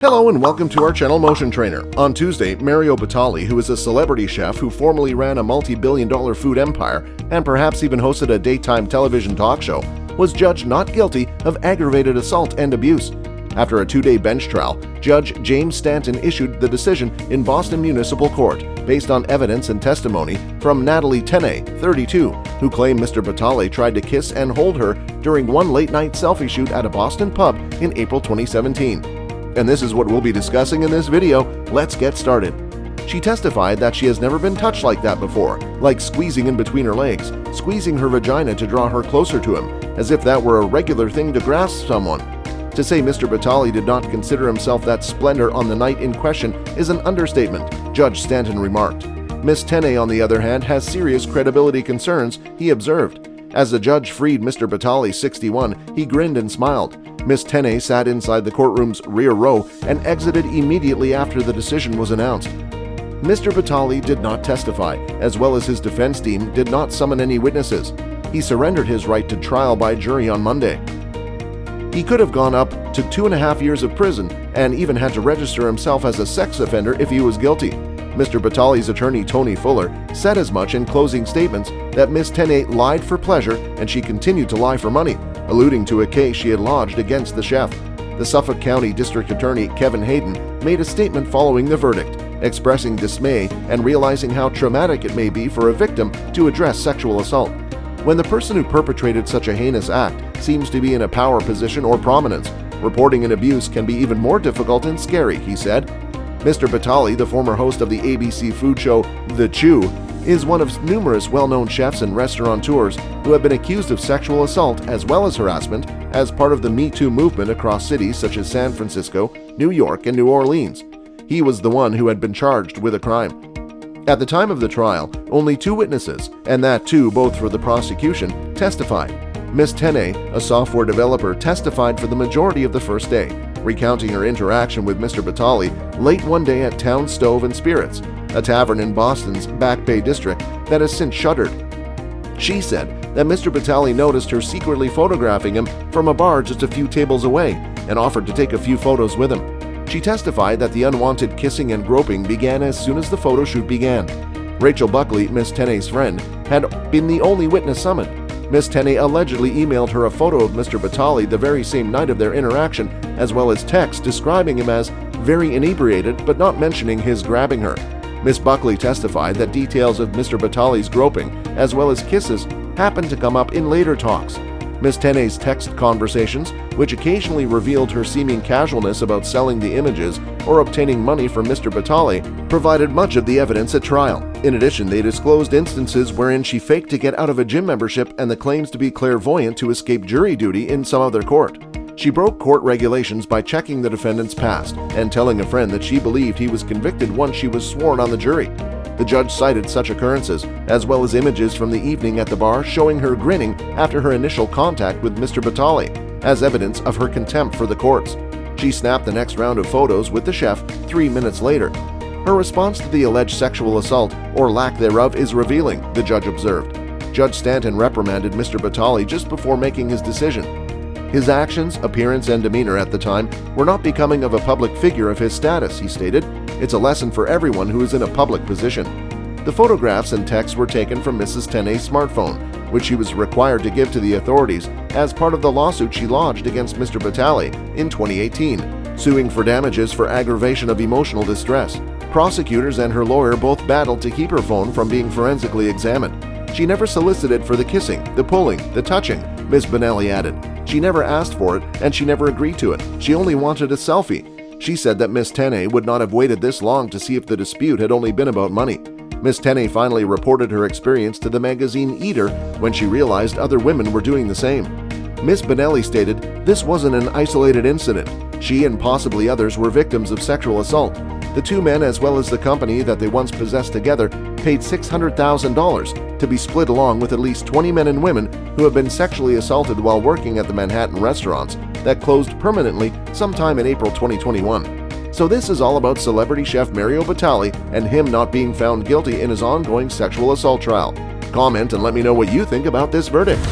Hello and welcome to our channel Motion Trainer. On Tuesday, Mario Batali, who is a celebrity chef who formerly ran a multi-billion-dollar food empire and perhaps even hosted a daytime television talk show, was judged not guilty of aggravated assault and abuse. After a two-day bench trial, Judge James Stanton issued the decision in Boston Municipal Court based on evidence and testimony from Natalie Tene, 32, who claimed Mr. Batali tried to kiss and hold her during one late-night selfie shoot at a Boston pub in April 2017. And this is what we'll be discussing in this video. Let's get started. She testified that she has never been touched like that before, like squeezing in between her legs, squeezing her vagina to draw her closer to him, as if that were a regular thing to grasp someone. To say Mr. Batali did not consider himself that splendor on the night in question is an understatement, Judge Stanton remarked. Ms. Tene, on the other hand, has serious credibility concerns, he observed. As the judge freed Mr. Batali, 61, he grinned and smiled. Ms. Tene sat inside the courtroom's rear row and exited immediately after the decision was announced. Mr. Batali did not testify, as well as his defense team did not summon any witnesses. He surrendered his right to trial by jury on Monday. He could have gone up to 2.5 years of prison and even had to register himself as a sex offender if he was guilty. Mr. Batali's attorney, Tony Fuller, said as much in closing statements that Ms. Tene lied for pleasure and she continued to lie for money, alluding to a case she had lodged against the chef. The Suffolk County District Attorney, Kevin Hayden, made a statement following the verdict, expressing dismay and realizing how traumatic it may be for a victim to address sexual assault. When the person who perpetrated such a heinous act seems to be in a power position or prominence, reporting an abuse can be even more difficult and scary, he said. Mr. Batali, the former host of the ABC food show The Chew, is one of numerous well-known chefs and restaurateurs who have been accused of sexual assault as well as harassment as part of the Me Too movement across cities such as San Francisco, New York, and New Orleans. He was the one who had been charged with a crime. At the time of the trial, only 2 witnesses, and that too both for the prosecution, testified. Ms. Tene, a software developer, testified for the majority of the first day, recounting her interaction with Mr. Batali late one day at Town Stove and Spirits, a tavern in Boston's Back Bay district that has since shuttered. She said that Mr. Batali noticed her secretly photographing him from a bar just a few tables away and offered to take a few photos with him. She testified that the unwanted kissing and groping began as soon as the photo shoot began. Rachel Buckley, Ms. Tene's friend, had been the only witness summoned. Ms. Tene allegedly emailed her a photo of Mr. Batali the very same night of their interaction, as well as text describing him as very inebriated but not mentioning his grabbing her. Ms. Buckley testified that details of Mr. Batali's groping, as well as kisses, happened to come up in later talks. Ms. Tene's text conversations, which occasionally revealed her seeming casualness about selling the images or obtaining money from Mr. Batali, provided much of the evidence at trial. In addition, they disclosed instances wherein she faked to get out of a gym membership and the claims to be clairvoyant to escape jury duty in some other court. She broke court regulations by checking the defendant's past and telling a friend that she believed he was convicted once she was sworn on the jury. The judge cited such occurrences, as well as images from the evening at the bar showing her grinning after her initial contact with Mr. Batali, as evidence of her contempt for the courts. She snapped the next round of photos with the chef 3 minutes later. Her response to the alleged sexual assault, or lack thereof, is revealing, the judge observed. Judge Stanton reprimanded Mr. Batali just before making his decision. His actions, appearance, and demeanor at the time were not becoming of a public figure of his status, he stated. It's a lesson for everyone who is in a public position. The photographs and texts were taken from Mrs. Tene's smartphone, which she was required to give to the authorities as part of the lawsuit she lodged against Mr. Batali in 2018, suing for damages for aggravation of emotional distress. Prosecutors and her lawyer both battled to keep her phone from being forensically examined. She never solicited for the kissing, the pulling, the touching, Ms. Bonelli added. She never asked for it, and she never agreed to it. She only wanted a selfie. She said that Ms. Tene would not have waited this long to see if the dispute had only been about money. Ms. Tene finally reported her experience to the magazine Eater when she realized other women were doing the same. Ms. Bonelli stated, "This wasn't an isolated incident. She and possibly others were victims of sexual assault. The 2 men, as well as the company that they once possessed together, paid $600,000 to be split along with at least 20 men and women who have been sexually assaulted while working at the Manhattan restaurants that closed permanently sometime in April 2021. So this is all about celebrity chef Mario Batali and him not being found guilty in his ongoing sexual assault trial. Comment and let me know what you think about this verdict.